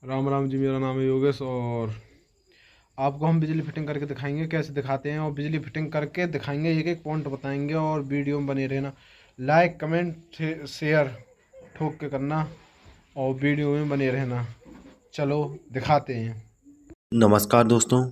राम राम जी। मेरा नाम है योगेश और आपको हम बिजली फिटिंग करके दिखाएंगे, कैसे दिखाते हैं। और बिजली फिटिंग करके दिखाएंगे, एक एक पॉइंट बताएंगे। और वीडियो में बने रहना, लाइक कमेंट शेयर ठोक के करना और वीडियो में बने रहना। चलो दिखाते हैं। नमस्कार दोस्तों,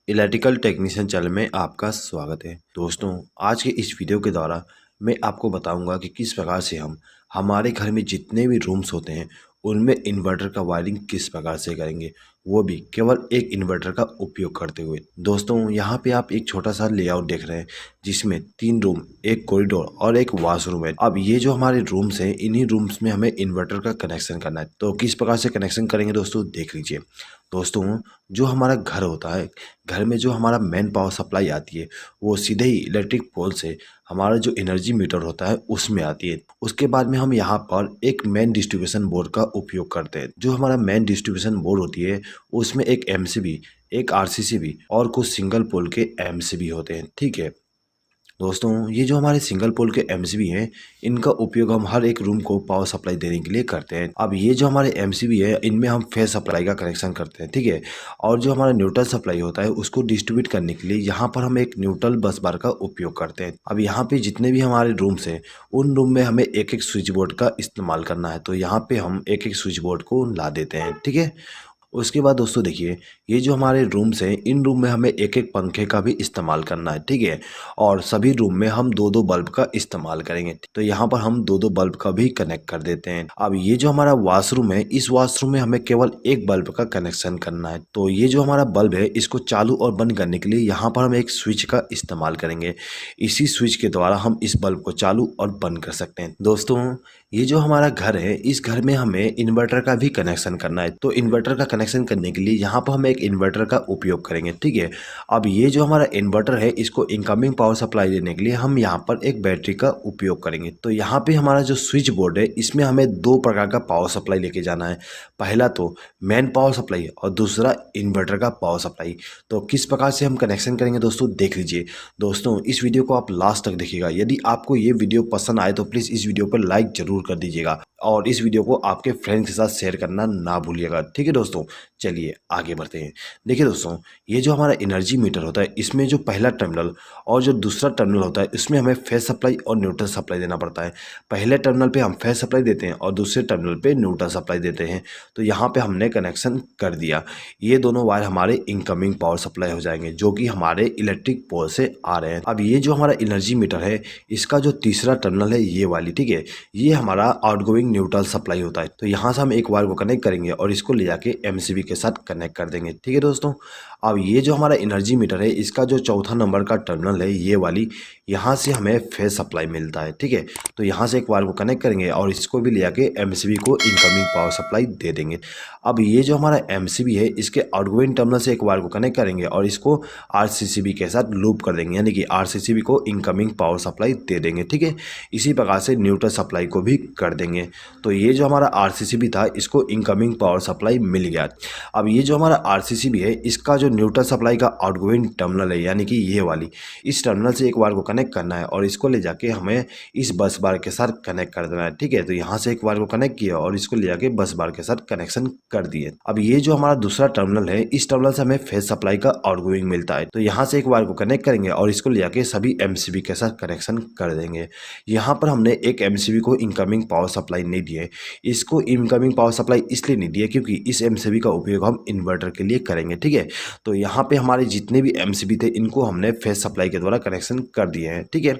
इलेक्ट्रिकल टेक्नीशियन चैनल में आपका स्वागत है। दोस्तों, आज के इस वीडियो के द्वारा मैं आपको बताऊंगा कि किस प्रकार से हम हमारे घर में जितने भी रूम्स होते हैं उनमें इन्वर्टर का वायरिंग किस प्रकार से करेंगे, वो भी केवल एक इन्वर्टर का उपयोग करते हुए। दोस्तों, यहाँ पे आप एक छोटा सा लेआउट देख रहे हैं जिसमें 3 रूम, एक कॉरिडोर और एक वॉशरूम है। अब ये जो हमारे रूम्स हैं, इन्हीं रूम्स में हमें इन्वर्टर का कनेक्शन करना है। तो किस प्रकार से कनेक्शन करेंगे दोस्तों, देख लीजिए। दोस्तों, जो हमारा घर होता है, घर में जो हमारा मेन पावर सप्लाई आती है वो सीधे ही इलेक्ट्रिक पोल से हमारा जो एनर्जी मीटर होता है उसमें आती है। उसके बाद में हम यहाँ पर एक मेन डिस्ट्रीब्यूशन बोर्ड का उपयोग करते हैं। जो हमारा मेन डिस्ट्रीब्यूशन बोर्ड होती है उसमें एक एमसीबी, एक आरसीसीबी और कुछ सिंगल पोल के एमसीबी होते हैं। ठीक है दोस्तों, ये जो हमारे सिंगल पोल के एमसीबी हैं, इनका उपयोग हम हर एक रूम को पावर सप्लाई देने के लिए करते हैं। अब ये जो हमारे एमसीबी है, इनमें हम फेस सप्लाई का कनेक्शन करते हैं। ठीक है, और जो हमारा न्यूट्रल सप्लाई होता है उसको डिस्ट्रीब्यूट करने के लिए यहाँ पर हम एक न्यूट्रल बस बार का उपयोग करते हैं। अब यहाँ पे जितने भी हमारे रूम्स हैं उन रूम में हमें एक एक स्विच बोर्ड का इस्तेमाल करना है। तो यहाँ पे हम एक एक स्विच बोर्ड को ला देते हैं। ठीक है, उसके बाद दोस्तों देखिए, ये जो हमारे रूम्स हैं इन रूम में हमें एक एक पंखे का भी इस्तेमाल करना है। ठीक है, और सभी रूम में हम दो दो बल्ब का इस्तेमाल करेंगे। तो यहाँ पर हम दो दो बल्ब का भी कनेक्ट कर देते हैं। अब ये जो हमारा वॉशरूम है, इस वॉशरूम में हमें केवल एक बल्ब का कनेक्शन करना है। तो ये जो हमारा बल्ब है इसको चालू और बंद करने के लिए यहाँ पर हम एक स्विच का इस्तेमाल करेंगे। इसी स्विच के द्वारा हम इस बल्ब को चालू और बंद कर सकते हैं। दोस्तों, ये जो हमारा घर है, इस घर में हमें इन्वर्टर का भी कनेक्शन करना है। तो इन्वर्टर का कनेक्शन करने के लिए यहाँ पर हम एक इन्वर्टर का उपयोग करेंगे। ठीक है, अब ये जो हमारा इन्वर्टर है इसको इनकमिंग पावर सप्लाई देने के लिए हम यहाँ पर एक बैटरी का उपयोग करेंगे। तो यहाँ पे हमारा जो स्विच बोर्ड है इसमें हमें दो प्रकार का पावर सप्लाई लेके जाना है। पहला तो मेन पावर सप्लाई और दूसरा इन्वर्टर का पावर सप्लाई। तो किस प्रकार से हम कनेक्शन करेंगे दोस्तों, देख लीजिए। दोस्तों, इस वीडियो को आप लास्ट तक देखिएगा। यदि आपको ये वीडियो पसंद आए तो प्लीज़ इस वीडियो पर लाइक जरूर कर दीजिएगा और इस वीडियो को आपके फ्रेंड्स के साथ शेयर करना ना भूलिएगा। ठीक है दोस्तों, चलिए आगे बढ़ते हैं। देखिए दोस्तों, ये जो हमारा एनर्जी मीटर होता है इसमें जो पहला टर्मिनल और जो दूसरा टर्मिनल होता है इसमें हमें फेज सप्लाई और न्यूट्रल सप्लाई देना पड़ता है। पहले टर्मिनल पे हम फेज सप्लाई देते हैं और दूसरे टर्मिनल पे न्यूट्रल सप्लाई देते हैं। तो यहाँ पे हमने कनेक्शन कर दिया। ये दोनों वायर हमारे इनकमिंग पावर सप्लाई हो जाएंगे जो कि हमारे इलेक्ट्रिक पोल से आ रहे हैं। अब ये जो हमारा एनर्जी मीटर है इसका जो तीसरा टर्मिनल है ये वाली, ठीक है, ये हमारा आउटगोइंग न्यूट्रल सप्लाई होता है। तो यहाँ से हम एक वायर को कनेक्ट करेंगे और इसको ले जाके एमसीबी के साथ कनेक्ट कर देंगे। ठीक है दोस्तों, अब ये जो हमारा एनर्जी मीटर है इसका जो चौथा नंबर का टर्मिनल है ये वाली, यहाँ से हमें फेज सप्लाई मिलता है। ठीक है, तो यहाँ से एक वायर को कनेक्ट करेंगे और इसको भी ले जाके एमसीबी को इनकमिंग पावर सप्लाई दे देंगे। अब ये जो हमारा एमसीबी है इसके आउटगोइंग टर्मिनल से एक वायर को कनेक्ट करेंगे और इसको आरसीसीबी के साथ लूप कर देंगे, यानी कि आरसीसीबी को इनकमिंग पावर सप्लाई दे देंगे। ठीक है, इसी प्रकार से न्यूट्रल सप्लाई को भी कर देंगे। तो ये जो हमारा आरसीसीबी था इसको इनकमिंग पावर सप्लाई मिल गया। अब ये जो हमारा आरसीसीबी है इसका जो न्यूट्रल सप्लाई का आउटगोइंग टर्मिनल है, यानी कि ये वाली, इस टर्मिनल से एक वायर को कनेक्ट करना है और इसको ले जाके हमें इस बस बार के साथ कनेक्ट कर देना है। ठीक है, तो यहाँ से एक वायर को कनेक्ट किया और इसको ले जाके बस बार के साथ कनेक्शन कर दिए। अब ये जो हमारा दूसरा टर्मिनल है इस टर्मिनल से हमें फेज सप्लाई का आउटगोइंग मिलता है। तो यहाँ से एक वायर को कनेक्ट करेंगे और इसको ले जाके सभी एमसीबी के साथ कनेक्शन कर देंगे। यहाँ पर हमने एक एमसीबी को इनकमिंग पावर सप्लाई नहीं दी है। इसको इनकमिंग पावर सप्लाई इसलिए नहीं दी है क्योंकि इस एमसीबी का उपयोग हम इन्वर्टर के लिए करेंगे। ठीक है, तो यहाँ पे हमारे जितने भी एमसीबी थे इनको हमने फेज सप्लाई के द्वारा कनेक्शन कर दिए हैं। ठीक है,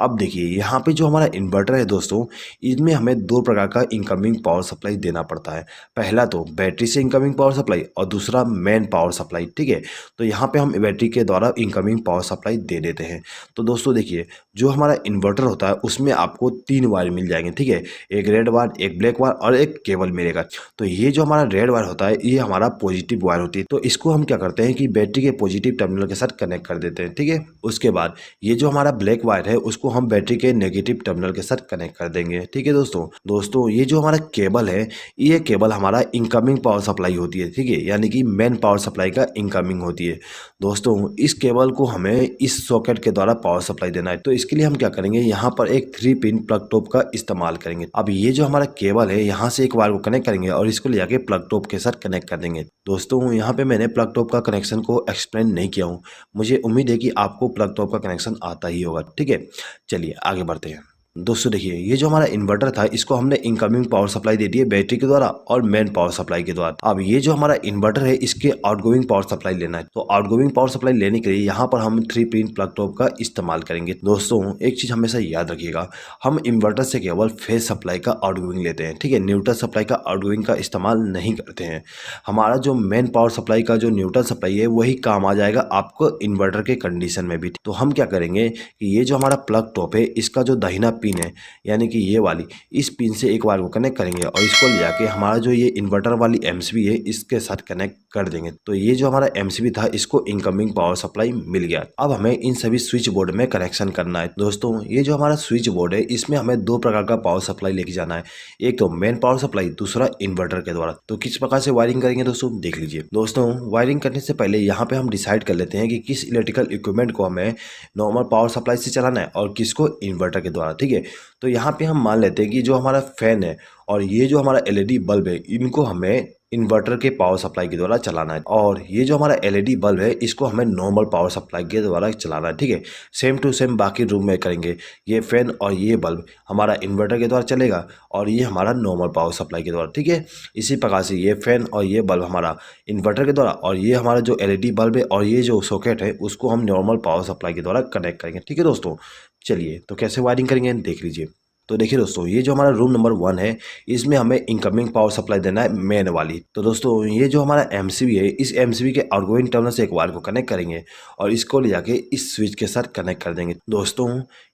अब देखिए यहाँ पे जो हमारा इन्वर्टर है दोस्तों, इसमें हमें दो प्रकार का इनकमिंग पावर सप्लाई देना पड़ता है। पहला तो बैटरी से इनकमिंग पावर सप्लाई और दूसरा मेन पावर सप्लाई। ठीक है, तो यहाँ पे हम बैटरी के द्वारा इनकमिंग पावर सप्लाई दे देते हैं। तो दोस्तों देखिए, जो हमारा इन्वर्टर होता है उसमें आपको 3 वायर मिल जाएंगे। ठीक है, एक रेड वायर, एक ब्लैक वायर और एक केबल मिलेगा। तो ये जो हमारा रेड वायर होता है ये हमारा पॉजिटिव वायर होती है। तो इसको हम क्या करते हैं कि बैटरी के पॉजिटिव टर्मिनल के साथ कनेक्ट कर देते हैं। ठीक है, उसके बाद ये जो हमारा ब्लैक वायर है उसको हम बैटरी के नेगेटिव टर्मिनल के साथ कनेक्ट कर देंगे। ठीक है दोस्तों, ये जो हमारा केबल है ये केबल हमारा इनकमिंग पावर सप्लाई होती है। ठीक है, यानी कि मेन पावर सप्लाई का इनकमिंग होती है। दोस्तों, इस केबल को हमें इस सॉकेट के द्वारा पावर सप्लाई देना है। तो इसके लिए हम क्या करेंगे, यहाँ पर एक 3 पिन प्लग टॉप का इस्तेमाल करेंगे। अब ये जो हमारा केबल है यहाँ से एक वायर को कनेक्ट करेंगे और इसको ले जाके प्लग टॉप के साथ कनेक्ट कर देंगे। दोस्तों यहाँ पे मैंने प्लग टॉप का कनेक्शन को एक्सप्लेन नहीं किया हूँ, मुझे उम्मीद है कि आपको प्लग टॉप का कनेक्शन आता ही होगा। ठीक है, चलिए आगे बढ़ते हैं। दोस्तों देखिए, ये जो हमारा इन्वर्टर था इसको हमने इनकमिंग पावर सप्लाई दे दी है बैटरी के द्वारा और मेन पावर सप्लाई के द्वारा। अब ये जो हमारा इन्वर्टर है इसके आउटगोइंग पावर सप्लाई लेना है, तो आउटगोइंग पावर सप्लाई लेने के लिए यहाँ पर हम 3 पिन प्लग टॉप का इस्तेमाल करेंगे। दोस्तों एक चीज हमेशा याद रखिएगा, हम इन्वर्टर से केवल फेज सप्लाई का आउटगोइंग लेते हैं। ठीक है, न्यूट्रल सप्लाई का आउटगोइंग का इस्तेमाल नहीं करते हैं। हमारा जो मेन पावर सप्लाई का जो न्यूट्रल सप्लाई है वही काम आ जाएगा आपको इन्वर्टर के कंडीशन में भी। तो हम क्या करेंगे कि ये जो हमारा प्लग टॉप है इसका जो दाहिना पिन है यानी कि ये वाली, इस पिन से एक वायर को कनेक्ट करेंगे और इसको ले जाके हमारा जो ये इन्वर्टर वाली एमसीबी है इसके साथ कनेक्ट कर देंगे। तो ये जो हमारा एमसीबी था इसको इनकमिंग पावर सप्लाई मिल गया। अब हमें इन सभी स्विच बोर्ड में कनेक्शन करना है। दोस्तों ये जो हमारा स्विच बोर्ड है इसमें हमें 2 प्रकार का पावर सप्लाई लेके जाना है, एक तो मेन पावर सप्लाई, दूसरा इन्वर्टर के द्वारा। तो किस प्रकार से वायरिंग करेंगे दोस्तों देख लीजिए। दोस्तों वायरिंग करने से पहले यहाँ पे हम डिसाइड कर लेते हैं कि किस इलेक्ट्रिकल इक्विपमेंट को हमें नॉर्मल पावर सप्लाई से चलाना है और किसको इन्वर्टर के द्वारा। ठीक है, तो यहाँ पे हम मान लेते हैं कि जो हमारा फैन है और ये जो हमारा एलईडी बल्ब है इनको हमें इन्वर्टर के पावर सप्लाई के द्वारा चलाना है, और ये जो हमारा एलईडी बल्ब है इसको हमें नॉर्मल पावर सप्लाई के द्वारा चलाना है। ठीक है, सेम टू सेम बाकी रूम में करेंगे। ये फैन और ये बल्ब हमारा इन्वर्टर के द्वारा चलेगा और ये हमारा नॉर्मल पावर सप्लाई के द्वारा। ठीक है, इसी प्रकार से ये फैन और ये बल्ब हमारा इन्वर्टर के द्वारा और ये हमारा जो एलईडी बल्ब है और ये जो सॉकेट है उसको हम नॉर्मल पावर सप्लाई के द्वारा कनेक्ट करेंगे। ठीक है दोस्तों, चलिए तो कैसे वायरिंग करेंगे देख लीजिए। तो देखिए दोस्तों, ये जो हमारा रूम नंबर 1 है इसमें हमें इनकमिंग पावर सप्लाई देना है मेन वाली। तो दोस्तों ये जो हमारा एमसीबी है इस एमसीबी के आउटगोइंग टर्मिनल से एक वायर को कनेक्ट करेंगे और इसको ले जाके इस स्विच के साथ कनेक्ट कर देंगे। दोस्तों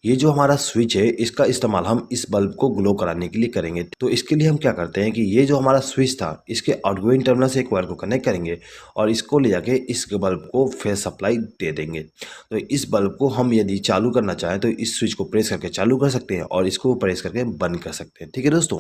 ये जो हमारा स्विच है इसका इस्तेमाल हम इस बल्ब को ग्लो कराने के लिए करेंगे। तो इसके लिए हम क्या करते हैं कि ये जो हमारा स्विच था इसके आउटगोइंग टर्मिनल से एक वायर को कनेक्ट करेंगे और इसको ले जाके इस बल्ब को फेज सप्लाई दे देंगे। तो इस बल्ब को हम यदि चालू करना चाहें तो इस स्विच को प्रेस करके चालू कर सकते हैं और इसको प्रेस करके बंद कर सकते हैं। ठीक है दोस्तों,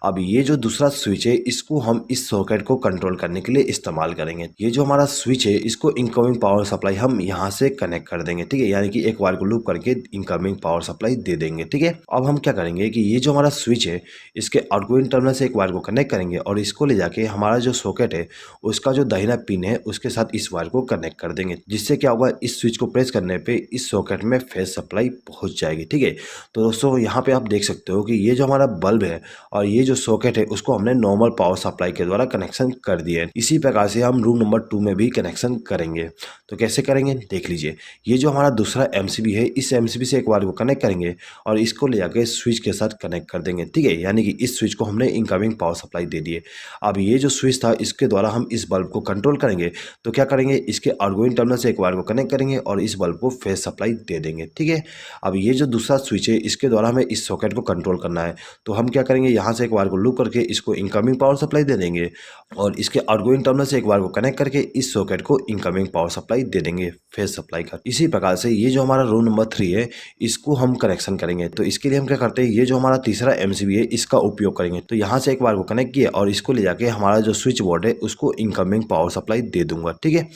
अब ये जो दूसरा स्विच है इसको हम इस सॉकेट को कंट्रोल करने के लिए इस्तेमाल करेंगे। ये जो हमारा स्विच है इसको इनकमिंग पावर सप्लाई हम यहाँ से कनेक्ट कर देंगे। ठीक है, यानी कि एक वायर को लूप करके इनकमिंग पावर सप्लाई दे देंगे। ठीक है, अब हम क्या करेंगे कि ये जो हमारा स्विच है इसके आउटगोइंग टर्मिनल से एक वायर को कनेक्ट करेंगे और इसको ले जाके हमारा जो सॉकेट है उसका जो दाहिना पिन है उसके साथ इस वायर को कनेक्ट कर देंगे, जिससे क्या होगा इस स्विच को प्रेस करने पे इस सॉकेट में फेज सप्लाई पहुंच जाएगी। ठीक है, तो दोस्तों यहाँ पे आप देख सकते हो कि ये जो हमारा बल्ब है और ये जो सॉकेट है उसको हमने नॉर्मल पावर सप्लाई के द्वारा कनेक्शन कर दिया है। इसी प्रकार से हम रूम नंबर 2 में भी कनेक्शन करेंगे। तो कैसे करेंगे देख लीजिए। ये जो हमारा दूसरा एमसीबी है इस एमसीबी से एक वायर को कनेक्ट करेंगे और इसको ले जाके स्विच के साथ कनेक्ट कर देंगे। ठीक है, यानी कि इस स्विच को हमने इनकमिंग पावर सप्लाई दे दी है। अब ये जो स्विच था इसके द्वारा हम इस बल्ब को कंट्रोल करेंगे। तो क्या करेंगे, इसके आउटगोइंग टर्मिनल से एक वायर को कनेक्ट करेंगे और इस बल्ब को फेज सप्लाई दे देंगे। ठीक है, अब ये जो दूसरा स्विच है इसके द्वारा हमें इस सॉकेट को कंट्रोल करना है। तो हम क्या करेंगे, यहाँ से एक वायर को लूप करके इसको इनकमिंग पावर सप्लाई दे देंगे और इसके आउटगोइंग टर्मिनल से एक वायर को कनेक्ट करके इस सॉकेट को इनकमिंग पावर सप्लाई दे देंगे फेज सप्लाई का। इसी प्रकार से ये जो हमारा रूम नंबर 3 है इसको हम कनेक्शन करेंगे। तो इसके लिए हम क्या करते हैं, ये जो हमारा तीसरा एमसीबी है इसका उपयोग करेंगे। तो यहाँ से एक वायर को कनेक्ट किया और इसको ले जाके हमारा जो स्विच बोर्ड है उसको इनकमिंग पावर सप्लाई दे दूंगा। ठीक है,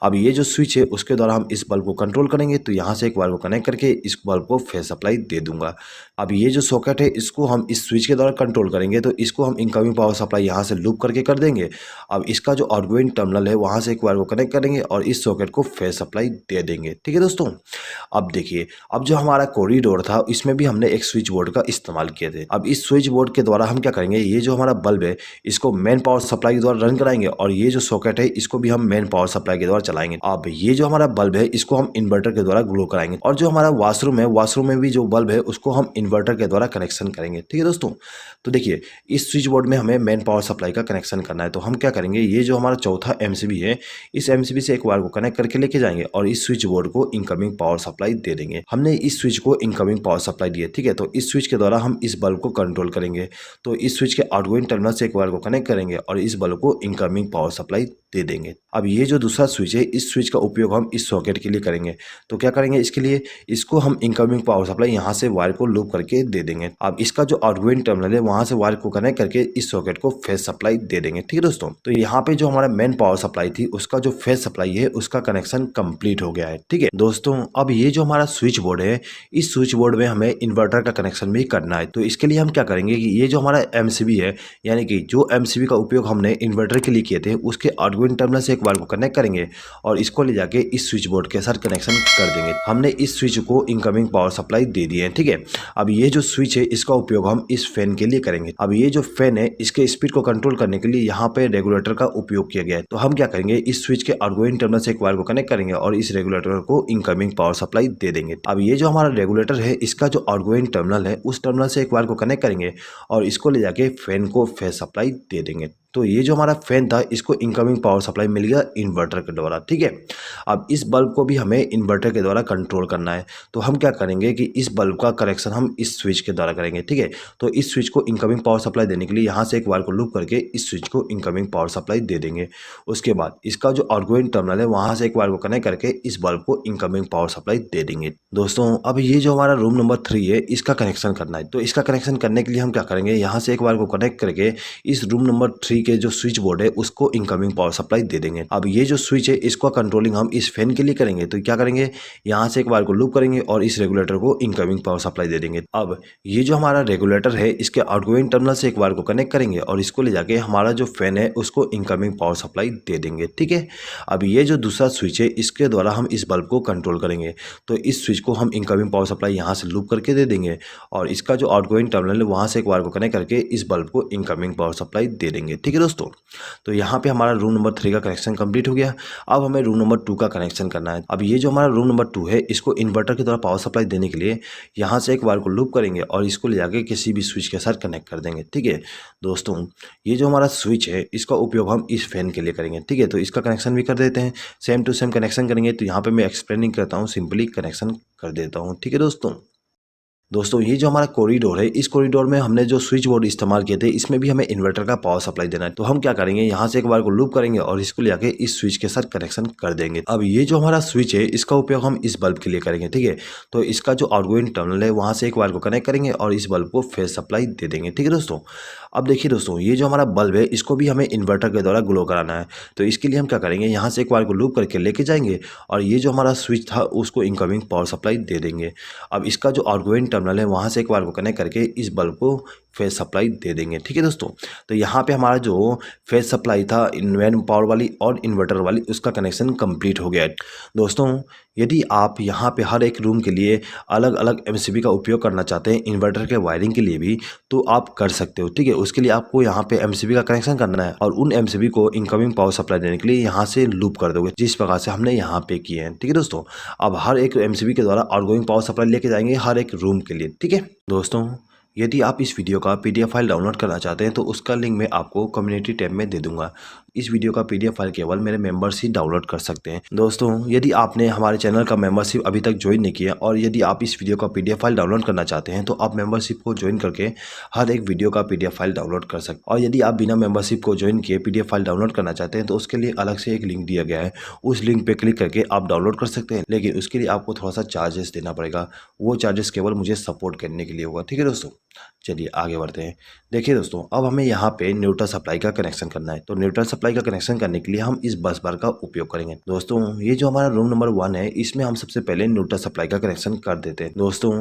अब ये जो स्विच है उसके द्वारा हम इस बल्ब को कंट्रोल करेंगे। तो यहाँ से एक वायर को कनेक्ट करके इस बल्ब को फेज सप्लाई दे दूंगा। अब ये जो सॉकेट है इसको हम इस स्विच के द्वारा कंट्रोल करेंगे। तो इसको हम इनकमिंग पावर सप्लाई यहाँ से लूप करके कर देंगे। अब इसका जो आउटगोइंग टर्मिनल है वहाँ से एक वायर को कनेक्ट करेंगे और इस सॉकेट को फेज सप्लाई दे देंगे। ठीक है दोस्तों, अब देखिए, अब जो हमारा कॉरिडोर था इसमें भी हमने एक स्विच बोर्ड का इस्तेमाल किए थे। अब इस स्विच बोर्ड के द्वारा हम क्या करेंगे, ये जो हमारा बल्ब है इसको मेन पावर सप्लाई के द्वारा रन कराएंगे और ये जो सॉकेट है इसको भी हम मेन पावर सप्लाई के द्वारा चलाएंगे। अब ये जो हमारा बल्ब है इसको हम इन्वर्टर के द्वारा ग्लो कराएंगे और जो हमारा वॉशरूम है वॉशरूम में भी जो बल्ब है उसको हम इन्वर्टर के द्वारा कनेक्शन करेंगे। ठीक है दोस्तों, तो देखिए इस स्विच बोर्ड में हमें मेन पावर सप्लाई का कनेक्शन करना है। तो हम क्या करेंगे, ये जो हमारा चौथा एमसीबी है इस एमसीबी से एक वायर को कनेक्ट करके लेके जाएंगे और इस स्विच बोर्ड को इनकमिंग पावर सप्लाई दे देंगे। हमने इस स्विच को इनकमिंग पावर सप्लाई दी है। ठीक है, तो इस स्विच के द्वारा हम इस बल्ब को कंट्रोल करेंगे। तो इस स्विच के आउटगोइंग टर्मिनल से एक वायर को कनेक्ट करेंगे और इस बल्ब को इनकमिंग पावर सप्लाई दे देंगे। अब ये जो दूसरा स्विच है इस स्विच का उपयोग हम इस सॉकेट के लिए करेंगे। तो क्या करेंगे, इसके लिए इसको हम इनकमिंग पावर सप्लाई यहाँ से वायर को लूप करके दे दे देंगे। अब इसका जो आउटगोइंग टर्मिनल है वहां से वायर को कनेक्ट करके इस सॉकेट को फेज सप्लाई दे देंगे। ठीक है दोस्तों, तो यहाँ पे जो हमारा मेन पावर सप्लाई थी उसका जो फेज सप्लाई है उसका कनेक्शन कंप्लीट हो गया है। ठीक है दोस्तों, अब ये जो हमारा स्विच बोर्ड है इस स्विच बोर्ड में हमें इन्वर्टर का कनेक्शन भी करना है। तो इसके लिए हम क्या करेंगे कि ये जो हमारा एमसीबी है, यानी कि जो एमसीबी का उपयोग हमने इन्वर्टर के लिए किए थे, उसके आउटगोइंग टर्मिनल से एक वायर को कनेक्ट करेंगे और इसको ले जाके इस स्विच बोर्ड के साथ कनेक्शन कर देंगे। हमने इस स्विच को इनकमिंग पावर सप्लाई दे दी है। ठीक है, अब ये जो स्विच है इसका उपयोग हम इस फैन के लिए करेंगे। अब ये जो फैन है इसके स्पीड को कंट्रोल करने के लिए यहाँ पे रेगुलेटर का उपयोग किया गया है। तो हम क्या करेंगे, इस स्विच के आउटगोइंग टर्मिनल से एक वायर को कनेक्ट करेंगे और इस रेगुलेटर को इनकमिंग पावर सप्लाई दे देंगे। अब ये जो हमारा रेगुलेटर है इसका जो आउटगोइंग टर्मिनल है उस टर्मिनल से एक वायर को कनेक्ट करेंगे और इसको ले जाके फैन को फेज सप्लाई दे देंगे। तो ये जो हमारा फैन था इसको इनकमिंग पावर सप्लाई मिल गया इन्वर्टर के द्वारा। ठीक है, अब इस बल्ब को भी हमें इन्वर्टर के द्वारा कंट्रोल करना है। तो हम क्या करेंगे कि इस बल्ब का कनेक्शन हम इस स्विच के द्वारा करेंगे। ठीक है, तो इस स्विच को इनकमिंग पावर सप्लाई देने के लिए यहाँ से एक वायर को लूप करके इस स्विच को इनकमिंग पावर सप्लाई दे देंगे। उसके बाद इसका जो आउटगोइंग टर्मिनल है वहाँ से एक वायर को कनेक्ट करके इस बल्ब को इनकमिंग पावर सप्लाई दे देंगे। दोस्तों, अब ये जो हमारा रूम नंबर 3 है इसका कनेक्शन करना है। तो इसका कनेक्शन करने के लिए हम क्या करेंगे, यहाँ से एक वायर को कनेक्ट करके इस रूम नंबर 3 के जो स्विच बोर्ड है उसको इनकमिंग पावर सप्लाई दे देंगे। अब ये जो स्विच है इसको कंट्रोलिंग हम इस फैन के लिए करेंगे। तो क्या करेंगे, यहाँ से एक वायर को लूप करेंगे और इस रेगुलेटर को इनकमिंग पावर सप्लाई दे देंगे। अब ये जो हमारा रेगुलेटर है इसके आउटगोइंग टर्मिनल से एक वायर को कनेक्ट करेंगे और इसको ले जाके हमारा जो फैन है उसको इनकमिंग पावर सप्लाई दे देंगे। ठीक है, अब ये जो दूसरा स्विच है इसके द्वारा हम इस बल्ब को कंट्रोल करेंगे। तो इस स्विच को हम इनकमिंग पावर सप्लाई यहाँ से लूप करके दे देंगे और इसका जो आउटगोइंग टर्मिनल है वहाँ से एक वायर को कनेक्ट करके इस बल्ब को इनकमिंग पावर सप्लाई दे देंगे। ठीक है दोस्तों, तो यहाँ पे हमारा रूम नंबर 3 का कनेक्शन कंप्लीट हो गया। अब हमें रूम नंबर 2 का कनेक्शन करना है। अब ये जो हमारा रूम नंबर 2 है इसको इन्वर्टर के द्वारा पावर सप्लाई देने के लिए यहाँ से एक वायर को लूप करेंगे और इसको ले जाके किसी भी स्विच के साथ कनेक्ट कर देंगे। ठीक है दोस्तों, ये जो हमारा स्विच है इसका उपयोग हम इस फैन के लिए करेंगे। ठीक है, तो इसका कनेक्शन भी कर देते हैं, सेम टू सेम कनेक्शन करेंगे। तो यहाँ पे मैं एक्सप्लेनिंग करता हूँ, सिंपली कनेक्शन कर देता हूँ। ठीक है दोस्तों, ये जो हमारा कॉरिडोर है इस कॉरिडोर में हमने जो स्विच बोर्ड इस्तेमाल किए थे इसमें भी हमें इन्वर्टर का पावर सप्लाई देना है। तो हम क्या करेंगे, यहाँ से एक बार को लूप करेंगे और इसको ले आके इस स्विच के साथ कनेक्शन कर देंगे। अब ये जो हमारा स्विच है इसका उपयोग हम इस बल्ब के लिए करेंगे। ठीक है, तो इसका जो आउटगोइंग टर्मिनल है वहाँ से एक वायर को कनेक्ट करेंगे और इस बल्ब को फेज सप्लाई दे देंगे। ठीक है दोस्तों, अब देखिए दोस्तों, ये जो हमारा बल्ब है इसको भी हमें इन्वर्टर के द्वारा ग्लो कराना है। तो इसके लिए हम क्या करेंगे, यहाँ से एक वायर को लूप करके लेके जाएंगे और ये जो हमारा स्विच था उसको इनकमिंग पावर सप्लाई दे देंगे। अब इसका जो आउटगोइंग टर्मिनल है वहाँ से एक वायर को कनेक्ट करके इस बल्ब को फेज सप्लाई दे देंगे। ठीक है दोस्तों, तो यहाँ पे हमारा जो फेज सप्लाई था इनवेन पावर वाली और इन्वर्टर वाली उसका कनेक्शन कंप्लीट हो गया है। दोस्तों, यदि आप यहाँ पे हर एक रूम के लिए अलग अलग एमसीबी का उपयोग करना चाहते हैं इन्वर्टर के वायरिंग के लिए भी, तो आप कर सकते हो। ठीक है, उसके लिए आपको यहाँ पे एमसीबी का कनेक्शन करना है और उन एमसीबी को इनकमिंग पावर सप्लाई देने के लिए यहाँ से लूप कर दोगे, जिस प्रकार से हमने यहाँ पे किए हैं। ठीक है दोस्तों, अब हर एक एमसीबी के द्वारा आउटगोइंग पावर सप्लाई लेके जाएंगे हर एक रूम के लिए। ठीक है दोस्तों, यदि आप इस वीडियो का पीडीएफ फाइल डाउनलोड करना चाहते हैं तो उसका लिंक मैं आपको कम्युनिटी टैब में दे दूंगा। इस वीडियो का पीडीएफ फाइल केवल मेरे मेंबर्स ही डाउनलोड कर सकते हैं। दोस्तों, यदि आपने हमारे चैनल का मेंबरशिप अभी तक ज्वाइन नहीं किया और यदि आप इस वीडियो का पीडीएफ फाइल डाउनलोड करना चाहते हैं तो आप मेंबरशिप को ज्वाइन करके हर एक वीडियो का पीडीएफ फाइल डाउनलोड कर सकते हैं। और यदि आप बिना मेंबरशिप को ज्वाइन किए पीडीएफ फाइल डाउनलोड करना चाहते हैं तो उसके लिए अलग से एक लिंक दिया गया है, उस लिंक पर क्लिक करके आप डाउनलोड कर सकते हैं। लेकिन उसके लिए आपको थोड़ा सा चार्जेस देना पड़ेगा, वो चार्जेस केवल मुझे सपोर्ट करने के लिए होगा। ठीक है दोस्तों, चलिए आगे बढ़ते हैं। देखिए दोस्तों, अब हमें यहाँ पे न्यूट्रल सप्लाई का कनेक्शन करना है। तो न्यूट्रल सप्लाई का कनेक्शन करने के लिए हम इस बस बार का उपयोग करेंगे। दोस्तों, ये जो हमारा रूम नंबर 1 है इसमें हम सबसे पहले न्यूट्रल सप्लाई का कनेक्शन कर देते हैं। दोस्तों,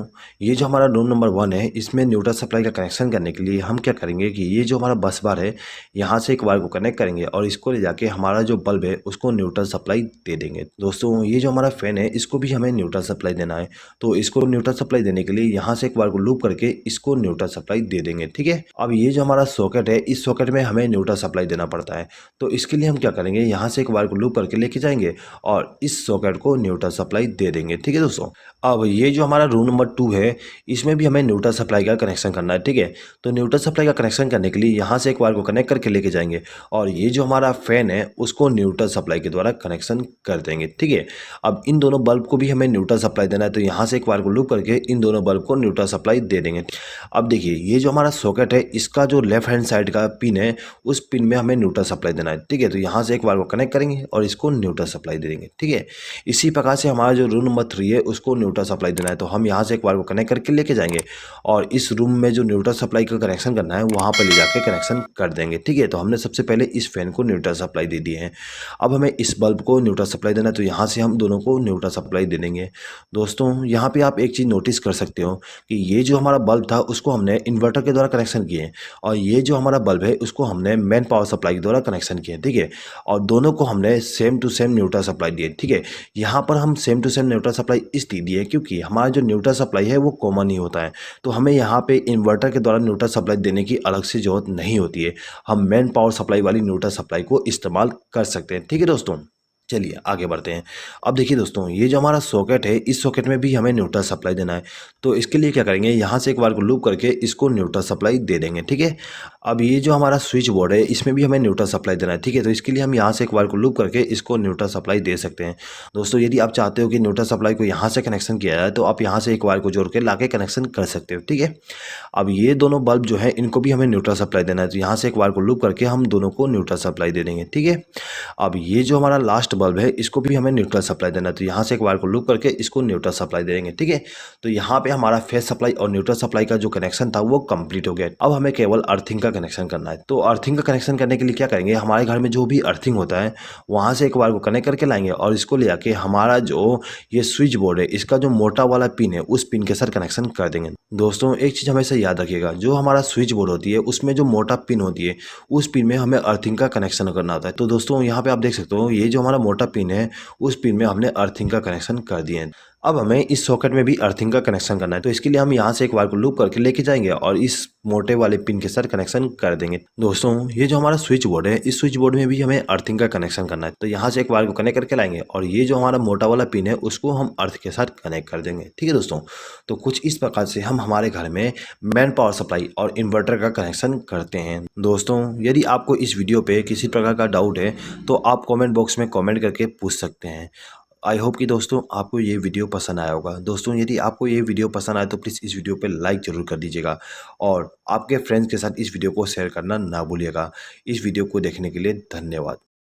ये जो हमारा रूम नंबर 1 है इसमें न्यूट्रल सप्लाई का कनेक्शन करने के लिए हम क्या करेंगे कि ये जो हमारा बस बार है यहाँ से एक वायर को कनेक्ट करेंगे और इसको ले जाके हमारा जो बल्ब है उसको न्यूट्रल सप्लाई दे देंगे। दोस्तों, ये जो हमारा फैन है इसको भी हमें न्यूट्रल सप्लाई देना है। तो इसको न्यूट्रल सप्लाई देने के लिए यहाँ से एक वायर को लूप करके इसको न्यूट्रल सप्लाई दे देंगे। ठीक है, अब ये जो हमारा सॉकेट है इस सॉकेट में हमें न्यूट्रल सप्लाई देना पड़ता है। तो इसके लिए हम क्या करेंगे, यहाँ से एक वायर को लूप करके लेके जाएंगे और इस सॉकेट को न्यूट्रल सप्लाई दे देंगे। ठीक है दोस्तों, अब ये जो हमारा रूम नंबर 2 है इसमें भी हमें न्यूट्रल सप्लाई का कनेक्शन करना है। ठीक है, तो न्यूट्रल सप्लाई का कनेक्शन करने के लिए यहाँ से एक वायर को कनेक्ट करके लेके जाएंगे और ये जो हमारा फैन है उसको न्यूट्रल सप्लाई के द्वारा कनेक्शन कर देंगे। ठीक है, अब इन दोनों बल्ब को भी हमें न्यूट्रल सप्लाई देना है। तो यहाँ से एक वायर को लूप करके इन दोनों बल्ब को न्यूट्रल सप्लाई दे देंगे। अब देखिए देखिए ये जो हमारा सॉकेट है इसका जो लेफ्ट हैंड साइड का पिन है उस पिन में हमें न्यूट्रल सप्लाई देना है। ठीक है, तो यहाँ से एक वायर को कनेक्ट करेंगे और इसको न्यूट्रल सप्लाई दे देंगे। ठीक है, इसी प्रकार से हमारा जो रूम नंबर 3 है उसको न्यूट्रल सप्लाई देना है। तो हम यहाँ से एक वायर को कनेक्ट करके लेके जाएंगे और इस रूम में जो न्यूट्रल सप्लाई का कनेक्शन करना है वहाँ पर ले जाके कनेक्शन कर देंगे। ठीक है, तो हमने सबसे पहले इस फैन को न्यूट्रल सप्लाई दे दिए हैं। अब हमें इस बल्ब को न्यूट्रल सप्लाई देना है, तो यहाँ से हम दोनों को न्यूट्रल सप्लाई दे देंगे। दोस्तों यहाँ पे आप एक चीज़ नोटिस कर सकते हो कि ये जो हमारा बल्ब था उसको हमने इन्वर्टर के द्वारा कनेक्शन किए और ये जो हमारा बल्ब है उसको हमने मेन पावर सप्लाई के द्वारा कनेक्शन किए। ठीक है, और दोनों को हमने same to same neutral supply दिए। ठीक है, यहाँ पर हम same to same neutral supply इसलिए दिए क्योंकि हमारा जो न्यूट्रल सप्लाई है वो कॉमन ही होता है, तो हमें यहाँ पे इन्वर्टर के द्वारा न्यूट्रल सप्लाई देने की अलग से जरूरत नहीं होती है। हम मेन पावर सप्लाई वाली न्यूट्रल सप्लाई को इस्तेमाल कर सकते हैं। ठीक है दोस्तों, चलिए आगे बढ़ते हैं। अब देखिए दोस्तों ये जो हमारा सॉकेट है इस सॉकेट में भी हमें न्यूट्रल सप्लाई देना है, तो इसके लिए क्या करेंगे, यहाँ से एक बार को लूप करके इसको न्यूट्रल सप्लाई दे देंगे। ठीक है, अब ये जो हमारा स्विच बोर्ड है इसमें भी हमें न्यूट्रल सप्लाई देना है। ठीक है, तो इसके लिए हम यहाँ से एक बार को लूप करके इसको न्यूट्रल सप्लाई दे सकते हैं। दोस्तों यदि आप चाहते हो कि न्यूट्रल सप्लाई को यहाँ से कनेक्शन किया जाए तो आप यहाँ से एक वायर को जोड़ के ला के कनेक्शन कर सकते हो। ठीक है, अब ये दोनों बल्ब जो है इनको भी हमें न्यूट्रल सप्लाई देना है, तो यहाँ से एक वायर को लूप करके हम दोनों को न्यूट्रल सप्लाई दे देंगे। ठीक है, अब ये जो हमारा लास्ट बल्ब है इसको भी हमें न्यूट्रल सप्लाई देना है, तो यहाँ से एक वायर को लूप करके इसको न्यूट्रल सप्लाई देंगे। ठीक है, तो यहाँ पे हमारा फेस सप्लाई और न्यूट्रल सप्लाई का जो कनेक्शन था वो कंप्लीट हो गया। अब हमें केवल अर्थिंग का कनेक्शन करना है, तो अर्थिंग का कनेक्शन करने के लिए क्या करेंगे, हमारे घर में जो भी अर्थिंग होता है वहाँ से एक वायर को कनेक्ट करके लाएंगे और इसको ले जाके हमारा जो ये स्विच बोर्ड है इसका जो मोटा वाला पिन है उस पिन के साथ कनेक्शन कर देंगे। दोस्तों एक चीज़ हमेशा याद रखिएगा, जो हमारा स्विच बोर्ड होती है उसमें जो मोटा पिन होती है उस पिन में हमें अर्थिंग का कनेक्शन करना होता है। तो दोस्तों यहाँ पे आप देख सकते हो ये जो हमारा मोटा पिन है उस पिन में हमने अर्थिंग का कनेक्शन कर दिया है। अब हमें इस सॉकेट में भी अर्थिंग का कनेक्शन करना है, तो इसके लिए हम यहाँ से एक वायर को लूप करके लेके जाएंगे और इस मोटे वाले पिन के साथ कनेक्शन कर देंगे। दोस्तों ये जो हमारा स्विच बोर्ड है इस स्विच बोर्ड में भी हमें अर्थिंग का कनेक्शन करना है, तो यहाँ से एक वायर को कनेक्ट करके लाएंगे और ये जो हमारा मोटा वाला पिन है उसको हम अर्थ के साथ कनेक्ट कर देंगे। ठीक है दोस्तों, तो कुछ इस प्रकार से हम हमारे घर में मेन पावर सप्लाई और इन्वर्टर का कनेक्शन करते हैं। दोस्तों यदि आपको इस वीडियो पे किसी प्रकार का डाउट है तो आप कमेंट बॉक्स में कमेंट करके पूछ सकते हैं। आई होप कि दोस्तों आपको ये वीडियो पसंद आया होगा। दोस्तों यदि आपको ये वीडियो पसंद आए तो प्लीज़ इस वीडियो पे लाइक ज़रूर कर दीजिएगा और आपके फ्रेंड्स के साथ इस वीडियो को शेयर करना ना भूलिएगा। इस वीडियो को देखने के लिए धन्यवाद।